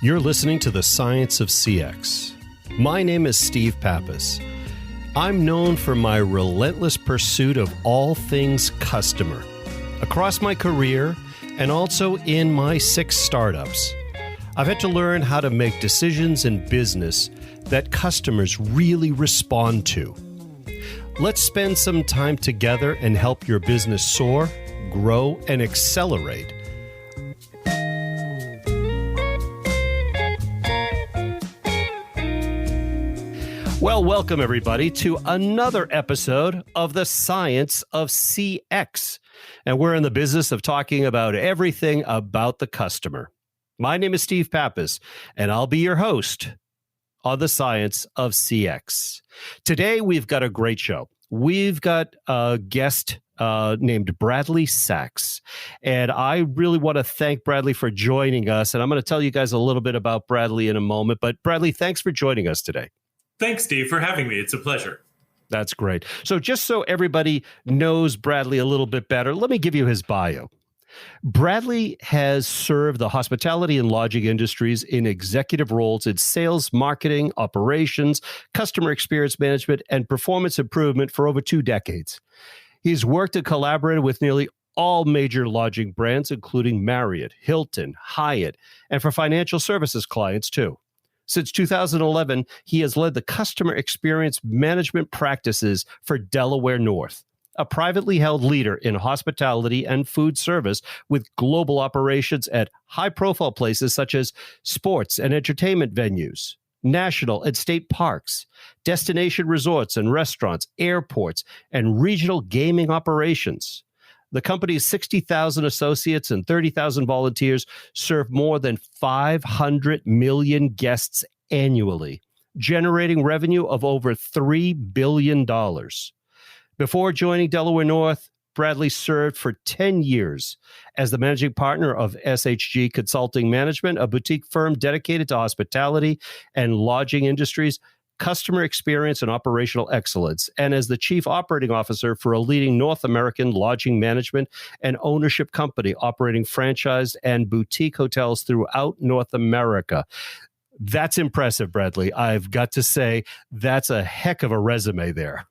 You're listening to The Science of CX. My name is Steve Pappas. I'm known for my relentless pursuit of all things customer. Across my career, and also in my 6 startups, I've had to learn how to make decisions in business that customers really respond to. Let's spend some time together and help your business soar, grow, and accelerate. Well, welcome everybody to another episode of The Science of CX. And we're in the business of talking about everything about the customer. My name is Steve Pappas, and I'll be your host on The Science of CX. Today, we've got a great show. We've got a guest named Bradley Sax. And I really want to thank Bradley for joining us. And I'm going to tell you guys a little bit about Bradley in a moment. But Bradley, thanks for joining us today. Thanks, Steve, for having me. It's a pleasure. That's great. So just so everybody knows Bradley a little bit better, let me give you his bio. Bradley has served the hospitality and lodging industries in executive roles in sales, marketing, operations, customer experience management, and performance improvement for over 2 decades. He's worked and collaborated with nearly all major lodging brands, including Marriott, Hilton, Hyatt, and for financial services clients, too. Since 2011, he has led the customer experience management practices for Delaware North, a privately held leader in hospitality and food service with global operations at high-profile places such as sports and entertainment venues, national and state parks, destination resorts and restaurants, airports, and regional gaming operations. The company's 60,000 associates and 30,000 volunteers serve more than 500 million guests annually, generating revenue of over $3 billion. Before joining Delaware North, Bradley served for 10 years as the managing partner of SHG Consulting Management, a boutique firm dedicated to hospitality and lodging industries, customer experience, and operational excellence, and as the chief operating officer for a leading North American lodging management and ownership company operating franchised and boutique hotels throughout North America. That's impressive, Bradley. I've got to say, that's a heck of a resume there.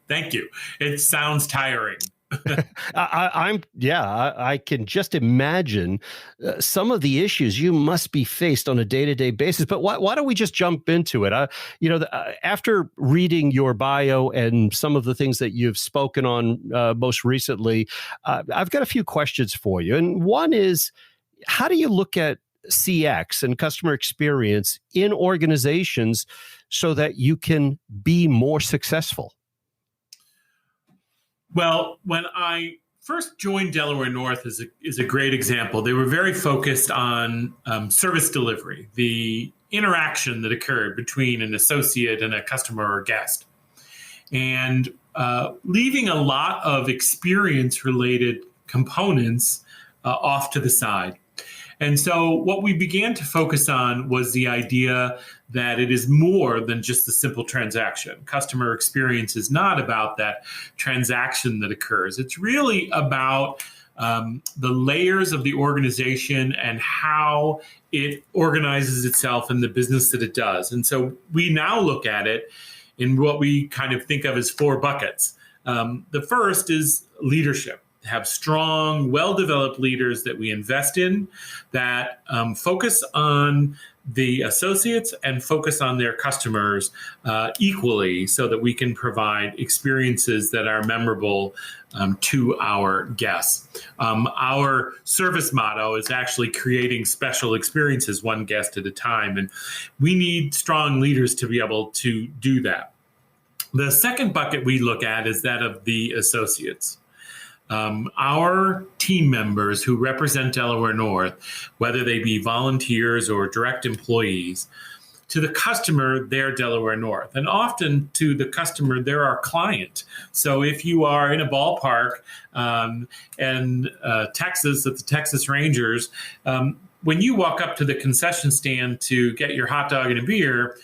Thank you. It sounds tiring. I can just imagine some of the issues you must be faced on a day-to-day basis. But why don't we just jump into it? After reading your bio and some of the things that you've spoken on most recently, I've got a few questions for you. And one is, how do you look at CX and customer experience in organizations so that you can be more successful? Well, when I first joined Delaware North is a great example. They were very focused on service delivery, the interaction that occurred between an associate and a customer or guest, and leaving a lot of experience-related components off to the side. And so what we began to focus on was the idea that it is more than just a simple transaction. Customer experience is not about that transaction that occurs. It's really about the layers of the organization and how it organizes itself in the business that it does. And so we now look at it in what we kind of think of as 4 buckets. The first is leadership. Have strong, well-developed leaders that we invest in that focus on the associates and focus on their customers equally so that we can provide experiences that are memorable to our guests. Our service motto is actually creating special experiences one guest at a time, and we need strong leaders to be able to do that. The second bucket we look at is that of the associates. Our team members who represent Delaware North, whether they be volunteers or direct employees, to the customer, they're Delaware North. And often to the customer, they're our client. So if you are in a ballpark in Texas at the Texas Rangers, when you walk up to the concession stand to get your hot dog and a beer,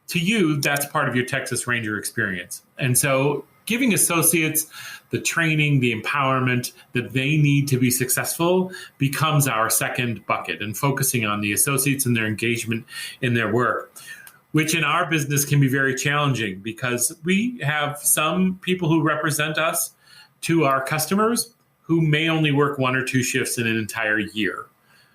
to you, that's part of your Texas Ranger experience. And so giving associates the training, the empowerment that they need to be successful becomes our second bucket, and focusing on the associates and their engagement in their work, which in our business can be very challenging because we have some people who represent us to our customers who may only work 1 or 2 shifts in an entire year.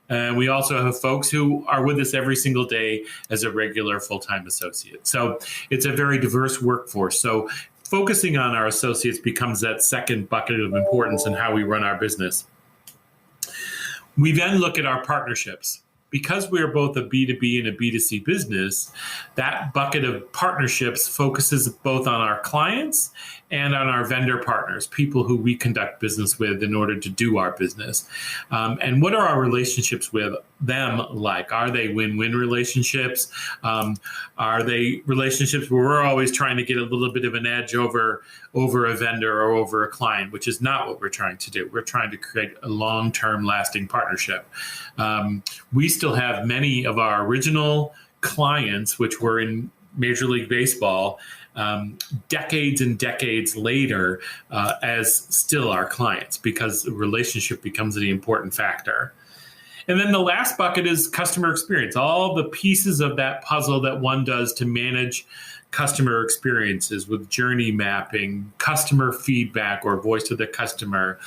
And we also have folks who are with us every single day as a regular full-time associate. So it's a very diverse workforce. So focusing on our associates becomes that second bucket of importance in how we run our business. We then look at our partnerships. Because we are both a B2B and a B2C business, that bucket of partnerships focuses both on our clients and on our vendor partners, people who we conduct business with in order to do our business. And what are our relationships with them like? Are they win-win relationships? Are they relationships where we're always trying to get a little bit of an edge over a vendor or over a client, which is not what we're trying to do. We're trying to create a long-term lasting partnership. We still have many of our original clients, which were in Major League Baseball, decades and decades later, as still our clients, because the relationship becomes the important factor. And then the last bucket is customer experience, all the pieces of that puzzle that one does to manage customer experiences with journey mapping, customer feedback or voice of the customer,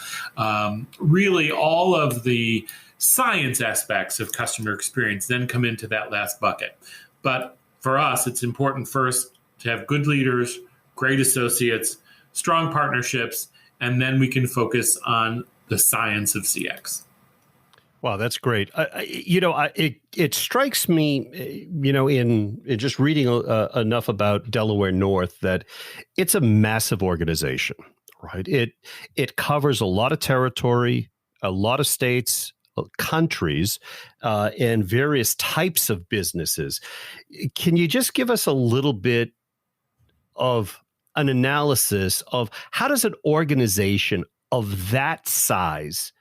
really all of the science aspects of customer experience then come into that last bucket. But for us, it's important first to have good leaders, great associates, strong partnerships, and then we can focus on the science of CX. Wow, that's great. It strikes me, in just reading enough about Delaware North, that it's a massive organization, right? It covers a lot of territory, a lot of states, countries, and various types of businesses. Can you just give us a little bit of an analysis of how does an organization of that size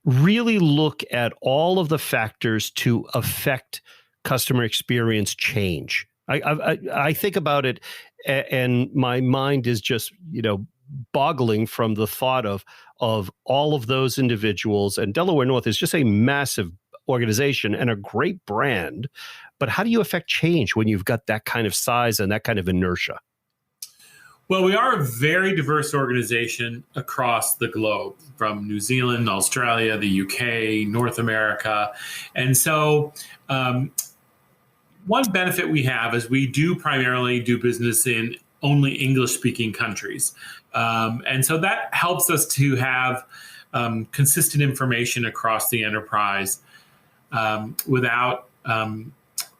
really look at all of the factors to affect customer experience change? I think about it, and my mind is just boggling from the thought of all of those individuals. And Delaware North is just a massive organization and a great brand. But how do you affect change when you've got that kind of size and that kind of inertia? Well, we are a very diverse organization across the globe, from New Zealand, Australia, the UK, North America. And so one benefit we have is we do primarily do business in only English-speaking countries. And so that helps us to have consistent information across the enterprise without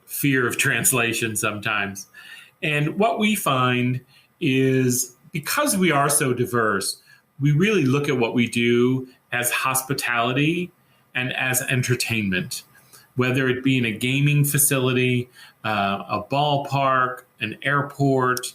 fear of translation sometimes. And what we find is, because we are so diverse, we really look at what we do as hospitality and as entertainment, whether it be in a gaming facility, a ballpark, an airport,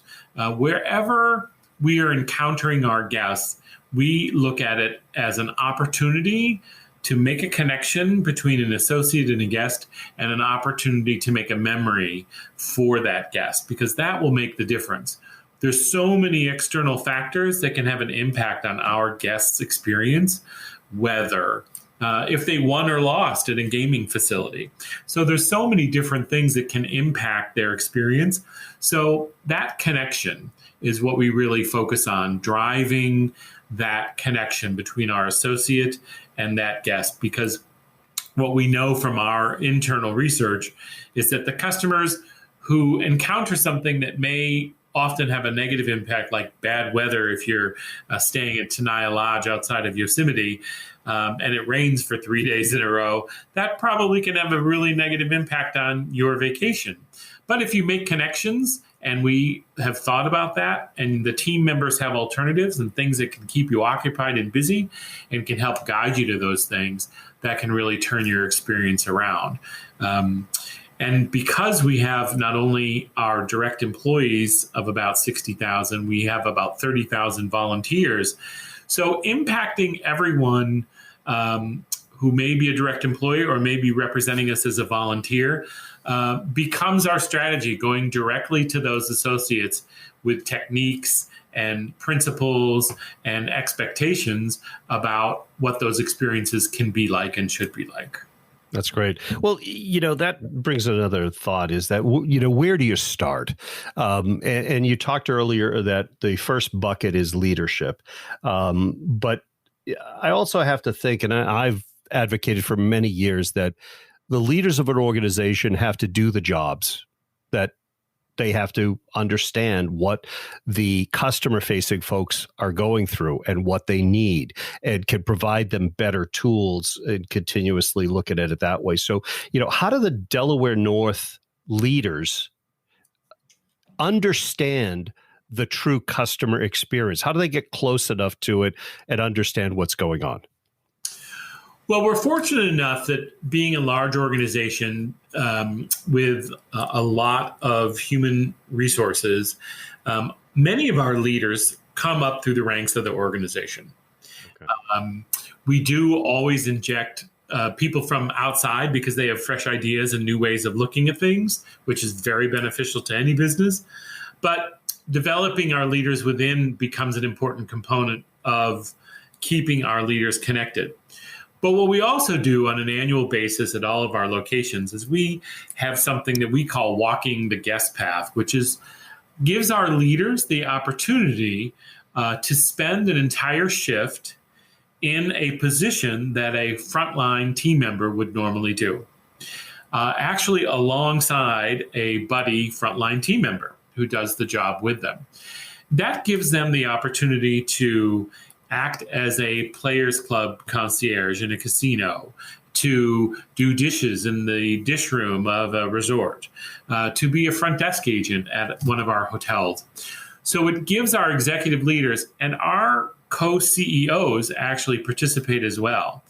wherever we are encountering our guests, we look at it as an opportunity to make a connection between an associate and a guest, and an opportunity to make a memory for that guest, because that will make the difference. There's so many external factors that can have an impact on our guests' experience, whether if they won or lost at a gaming facility. So there's so many different things that can impact their experience. So that connection is what we really focus on, driving that connection between our associate and that guest, because what we know from our internal research is that the customers who encounter something that may often have a negative impact, like bad weather if you're staying at Tenaya Lodge outside of Yosemite, and it rains for 3 days in a row, that probably can have a really negative impact on your vacation. But if you make connections, and we have thought about that, and the team members have alternatives and things that can keep you occupied and busy and can help guide you to those things, that can really turn your experience around. And because we have not only our direct employees of about 60,000, we have about 30,000 volunteers. So impacting everyone who may be a direct employee or may be representing us as a volunteer becomes our strategy, going directly to those associates with techniques and principles and expectations about what those experiences can be like and should be like. That's great. Well, that brings another thought is that, where do you start? And you talked earlier that the first bucket is leadership. But I also have to think, and I've advocated for many years, that the leaders of an organization have to do the jobs, that they have to understand what the customer-facing folks are going through and what they need, and can provide them better tools, and continuously looking at it that way. So, how do the Delaware North leaders understand the true customer experience? How do they get close enough to it and understand what's going on? Well, we're fortunate enough that being a large organization with a lot of human resources, many of our leaders come up through the ranks of the organization. Okay. We do always inject people from outside because they have fresh ideas and new ways of looking at things, which is very beneficial to any business. But developing our leaders within becomes an important component of keeping our leaders connected. But what we also do on an annual basis at all of our locations is we have something that we call walking the guest path, which gives our leaders the opportunity to spend an entire shift in a position that a frontline team member would normally do, actually alongside a buddy frontline team member who does the job with them. That gives them the opportunity to act as a players club concierge in a casino, to do dishes in the dish room of a resort, to be a front desk agent at one of our hotels. So it gives our executive leaders, and our co-CEOs actually participate as well.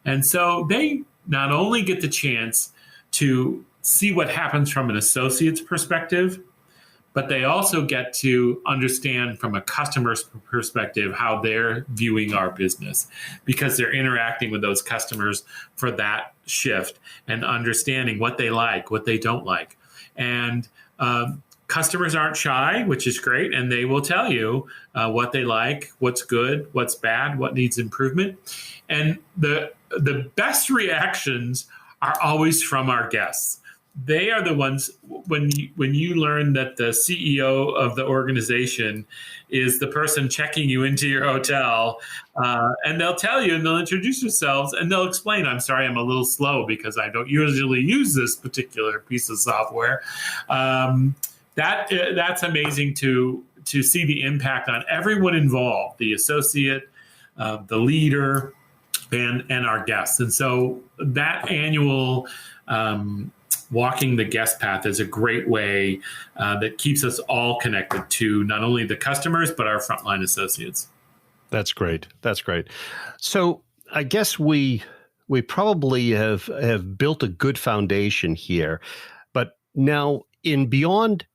And so they not only get the chance to see what happens from an associate's perspective, but they also get to understand from a customer's perspective how they're viewing our business, because they're interacting with those customers for that shift and understanding what they like, what they don't like. And customers aren't shy, which is great, and they will tell you what they like, what's good, what's bad, what needs improvement. And the best reactions are always from our guests. They are the ones, when you learn that the CEO of the organization is the person checking you into your hotel, and they'll tell you, and they'll introduce themselves, and they'll explain, I'm sorry, I'm a little slow because I don't usually use this particular piece of software. That's amazing to see the impact on everyone involved, the associate, the leader, and our guests. And so that annual walking the guest path is a great way that keeps us all connected to not only the customers, but our frontline associates. That's great. That's great. So I guess we probably have built a good foundation here, but now in beyond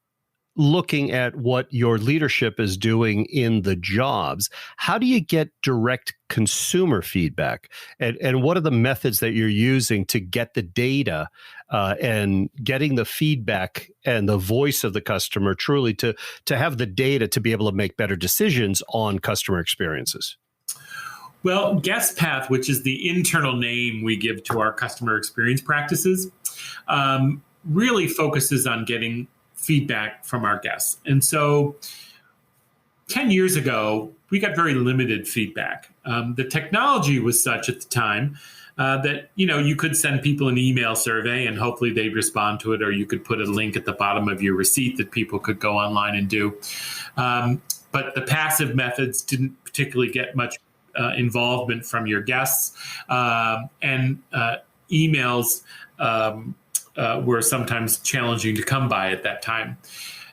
looking at what your leadership is doing in the jobs, how do you get direct consumer feedback? And what are the methods that you're using to get the data and getting the feedback and the voice of the customer truly to have the data to be able to make better decisions on customer experiences? Well, Guest Path, which is the internal name we give to our customer experience practices, really focuses on getting feedback from our guests. And so 10 years ago, we got very limited feedback. The technology was such at the time that, you could send people an email survey and hopefully they'd respond to it, or you could put a link at the bottom of your receipt that people could go online and do. But the passive methods didn't particularly get much involvement from your guests, and emails were sometimes challenging to come by at that time.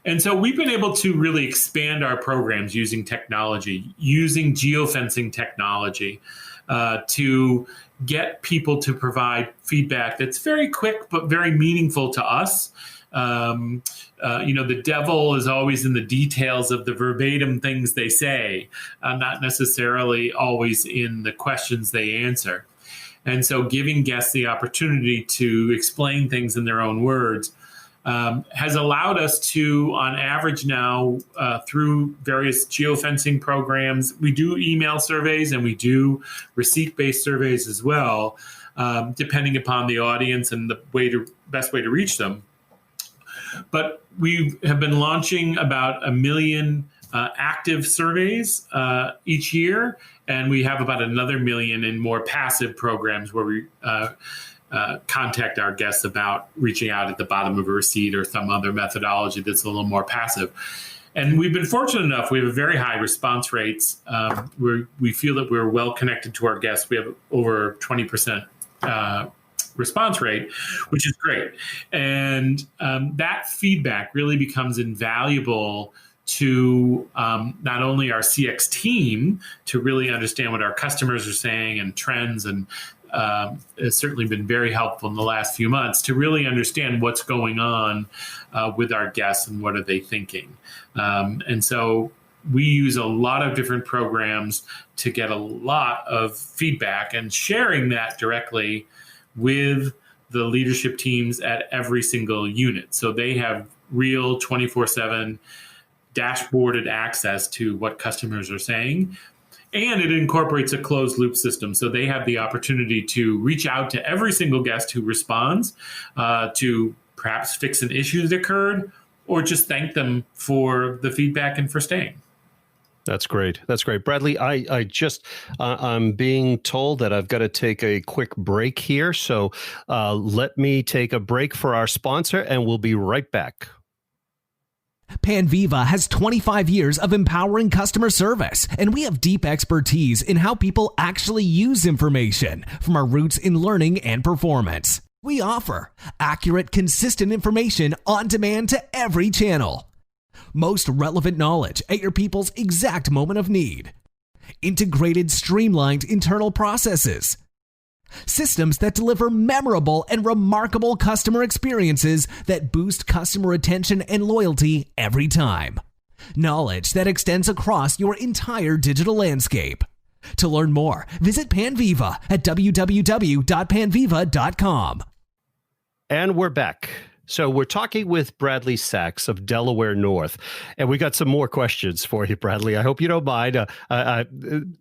And so we've been able to really expand our programs using technology, using geo-fencing technology to get people to provide feedback that's very quick but very meaningful to us. The devil is always in the details of the verbatim things they say, not necessarily always in the questions they answer. And so giving guests the opportunity to explain things in their own words has allowed us to, on average now, through various geo-fencing programs, we do email surveys and we do receipt-based surveys as well, depending upon the audience and the best way to reach them. But we have been launching about 1 million active surveys each year, and we have about another 1 million in more passive programs where we contact our guests about reaching out at the bottom of a receipt or some other methodology that's a little more passive. And we've been fortunate enough, we have very high response rates. We feel that we're well connected to our guests. We have over 20% response rate, which is great. And that feedback really becomes invaluable to not only our CX team to really understand what our customers are saying and trends, and it's certainly been very helpful in the last few months to really understand what's going on with our guests and what are they thinking. And so we use a lot of different programs to get a lot of feedback and sharing that directly with the leadership teams at every single unit. So they have real 24/7 dashboarded access to what customers are saying. And it incorporates a closed loop system. So they have the opportunity to reach out to every single guest who responds to perhaps fix an issue that occurred, or just thank them for the feedback and for staying. That's great. That's great. Bradley, I'm being told that I've got to take a quick break here. So let me take a break for our sponsor, and we'll be right back. Panviva has 25 years of empowering customer service, and we have deep expertise in how people actually use information, from our roots in learning and performance. We offer accurate, consistent information on demand to every channel. Most relevant knowledge at your people's exact moment of need. Integrated, streamlined internal processes. Systems that deliver memorable and remarkable customer experiences that boost customer retention and loyalty every time. Knowledge that extends across your entire digital landscape. To learn more, visit Panviva at www.panviva.com. And we're back. So we're talking with Bradley Sax of Delaware North, and we got some more questions for you, Bradley. I hope you don't mind.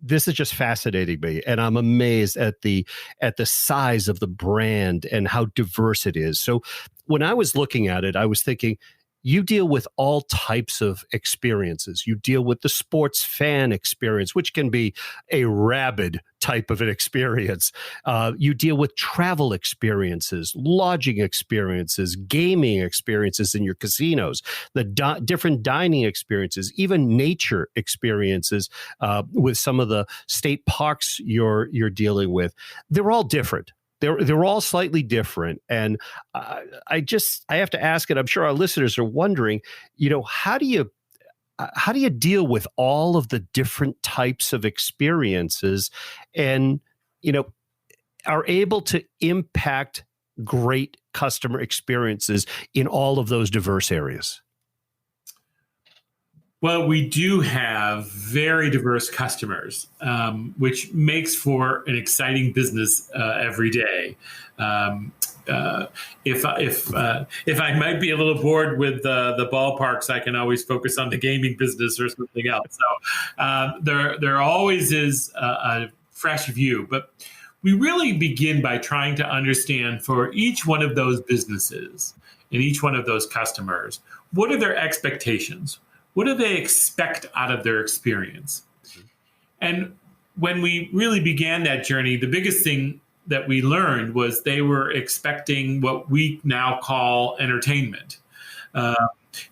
This is just fascinating me, and I'm amazed at the size of the brand and how diverse it is. So when I was looking at it, I was thinking, you deal with all types of experiences. You deal with the sports fan experience, which can be a rabid type of an experience. You deal with travel experiences, lodging experiences, gaming experiences in your casinos, the different dining experiences, even nature experiences with some of the state parks you're dealing with. They're all different. They're all slightly different. And I have to ask, and I'm sure our listeners are wondering, how do you deal with all of the different types of experiences and, are able to impact great customer experiences in all of those diverse areas? Well, we do have very diverse customers, which makes for an exciting business every day. If I might be a little bored with the ballparks, I can always focus on the gaming business or something else. So there always is a fresh view, but we really begin by trying to understand for each one of those businesses and each one of those customers, what are their expectations? What do they expect out of their experience? And when we really began that journey, the biggest thing that we learned was they were expecting what we now call entertainment.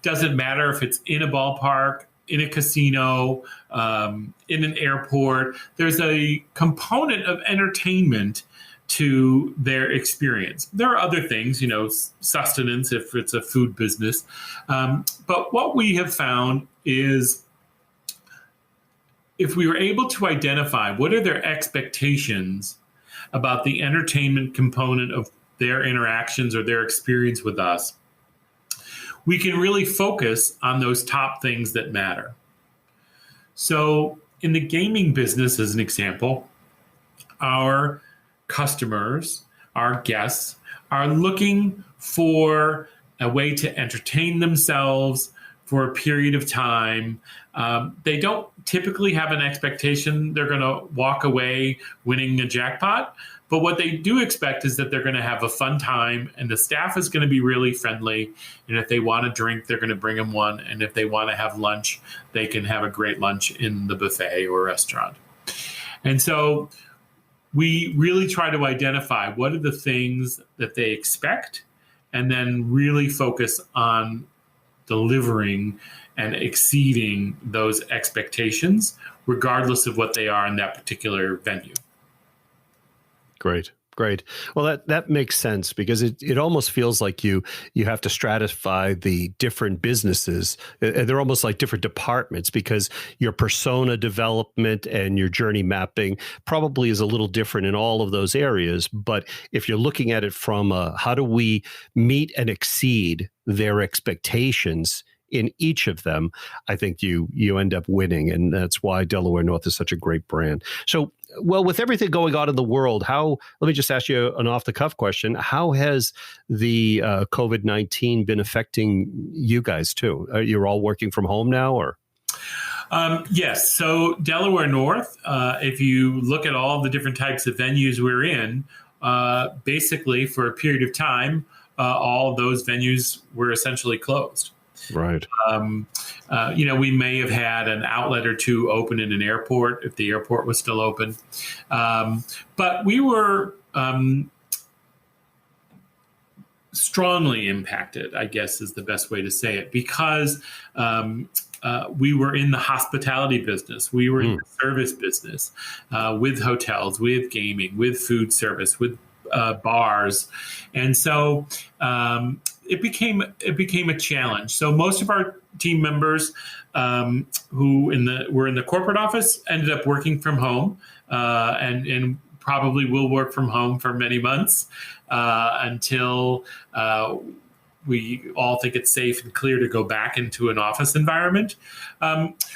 Doesn't matter if it's in a ballpark, in a casino, in an airport, there's a component of entertainment to their experience. There are other things, sustenance if it's a food business. But what we have found is if we were able to identify what are their expectations about the entertainment component of their interactions or their experience with us, we can really focus on those top things that matter. So in the gaming business, as an example, our customers, our guests, are looking for a way to entertain themselves for a period of time. They don't typically have an expectation they're going to walk away winning a jackpot. But what they do expect is that they're going to have a fun time, and the staff is going to be really friendly. And if they want a drink, they're going to bring them one. And if they want to have lunch, they can have a great lunch in the buffet or restaurant. And so we really try to identify what are the things that they expect, and then really focus on delivering and exceeding those expectations, regardless of what they are in that particular venue. Great. Well, that makes sense, because it almost feels like you have to stratify the different businesses. They're almost like different departments, because your persona development and your journey mapping probably is a little different in all of those areas. But if you're looking at it from how do we meet and exceed their expectations in each of them, I think you end up winning. And that's why Delaware North is such a great brand. So, well, with everything going on in the world, let me just ask you an off-the-cuff question. How has the COVID-19 been affecting you guys too? You're all working from home now, or? Yes. So Delaware North, if you look at all the different types of venues we're in, basically for a period of time, all of those venues were essentially closed. Right. We may have had an outlet or two open in an airport if the airport was still open. But we were strongly impacted, I guess is the best way to say it, because we were in the hospitality business. We were in the service business with hotels, with gaming, with food service, with bars. And so it became a challenge. So most of our team members who were in the corporate office ended up working from home, and probably will work from home for many months until we all think it's safe and clear to go back into an office environment.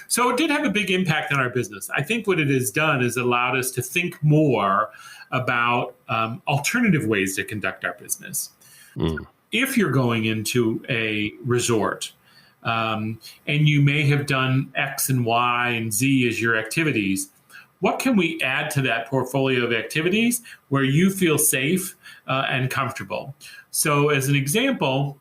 So it did have a big impact on our business. I think what it has done is allowed us to think more about alternative ways to conduct our business. If you're going into a resort and you may have done X and Y and Z as your activities, what can we add to that portfolio of activities where you feel safe and comfortable? So as an example,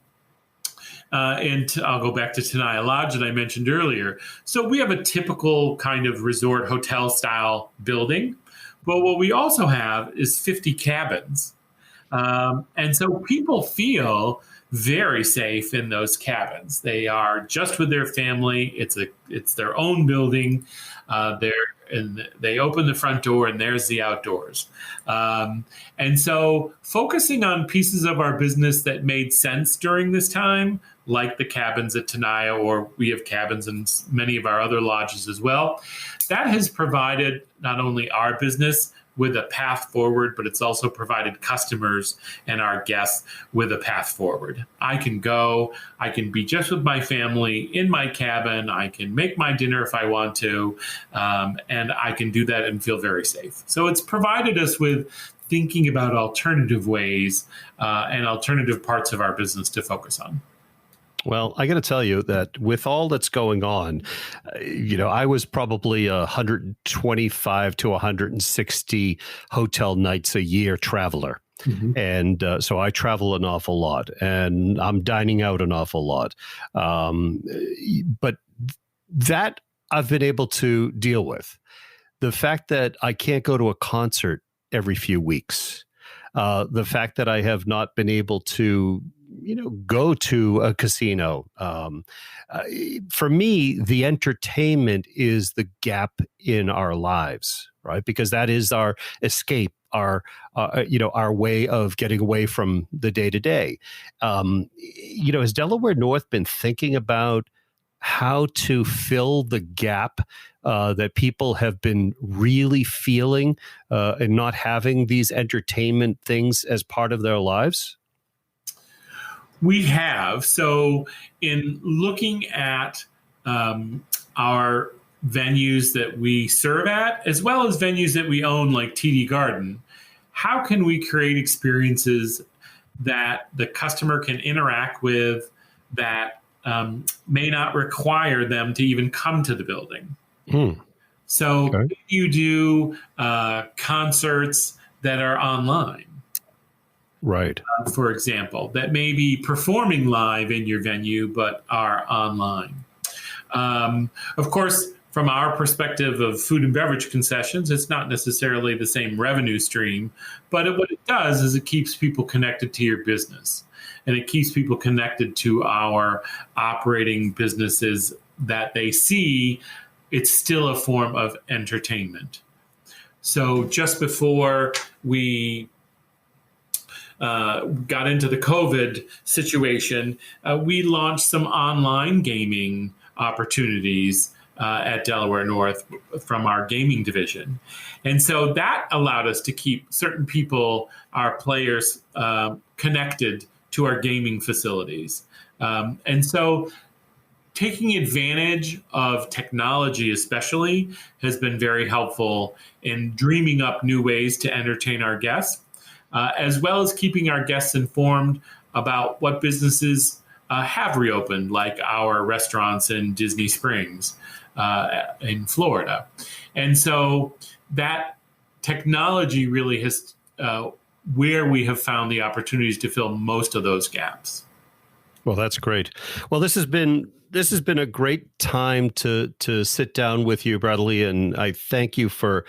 and I'll go back to Tenaya Lodge that I mentioned earlier. So we have a typical kind of resort hotel style building, but what we also have is 50 cabins. And so people feel very safe in those cabins. They are just with their family. It's their own building. They open the front door and there's the outdoors. And so focusing on pieces of our business that made sense during this time, like the cabins at Tenaya, or we have cabins in many of our other lodges as well, that has provided not only our business with a path forward, but it's also provided customers and our guests with a path forward. I can be just with my family in my cabin. I can make my dinner if I want to, and I can do that and feel very safe. So it's provided us with thinking about alternative ways and alternative parts of our business to focus on. Well, I got to tell you that with all that's going on, I was probably 125 to 160 hotel nights a year traveler. Mm-hmm. And so I travel an awful lot, and I'm dining out an awful lot. But that I've been able to deal with. The fact that I can't go to a concert every few weeks, the fact that I have not been able to go to a casino. For me, the entertainment is the gap in our lives, right? Because that is our escape, our way of getting away from the day to day. Has Delaware North been thinking about how to fill the gap that people have been really feeling and not having these entertainment things as part of their lives? We have. So in looking at our venues that we serve at, as well as venues that we own like TD Garden, how can we create experiences that the customer can interact with that may not require them to even come to the building. So Okay. you do concerts that are online, Right. for example, that may be performing live in your venue but are online. Of course, from our perspective of food and beverage concessions, it's not necessarily the same revenue stream, but what it does is it keeps people connected to your business, and it keeps people connected to our operating businesses that they see it's still a form of entertainment. So just before we got into the COVID situation, we launched some online gaming opportunities at Delaware North from our gaming division. And so that allowed us to keep certain people, our players, connected to our gaming facilities. And so taking advantage of technology especially has been very helpful in dreaming up new ways to entertain our guests, as well as keeping our guests informed about what businesses have reopened, like our restaurants in Disney Springs in Florida. And so that technology really has where we have found the opportunities to fill most of those gaps. Well, that's great. Well, this has been a great time to sit down with you, Bradley, and I thank you for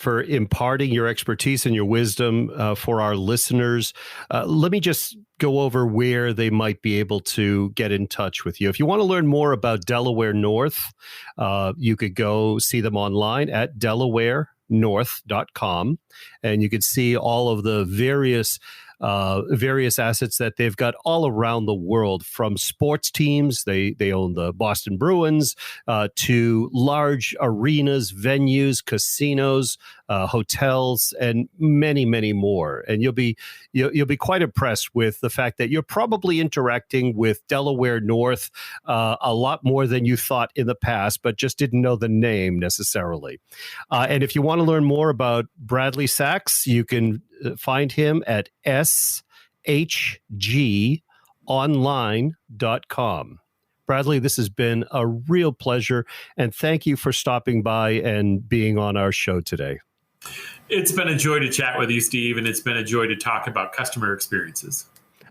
imparting your expertise and your wisdom for our listeners. Let me just go over where they might be able to get in touch with you. If you want to learn more about Delaware North, you could go see them online at delawarenorth.com, and you could see all of the various assets that they've got all around the world, from sports teams. They own the Boston Bruins to large arenas, venues, casinos, hotels, and many, many more. And you'll be quite impressed with the fact that you're probably interacting with Delaware North a lot more than you thought in the past, but just didn't know the name necessarily. And if you want to learn more about Bradley Sax, you can find him at shgonline.com. Bradley, this has been a real pleasure, and thank you for stopping by and being on our show today. It's been a joy to chat with you, Steve, and it's been a joy to talk about customer experiences.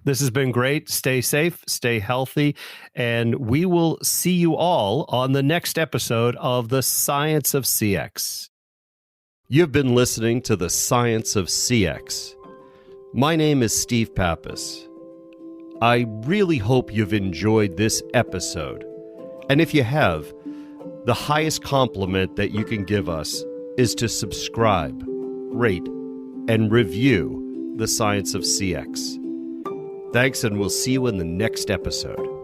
This has been great. Stay safe, stay healthy, and we will see you all on the next episode of The Science of CX. You've been listening to The Science of CX. My name is Steve Pappas. I really hope you've enjoyed this episode. And if you have, the highest compliment that you can give us is to subscribe, rate, and review The Science of CX. Thanks, and we'll see you in the next episode.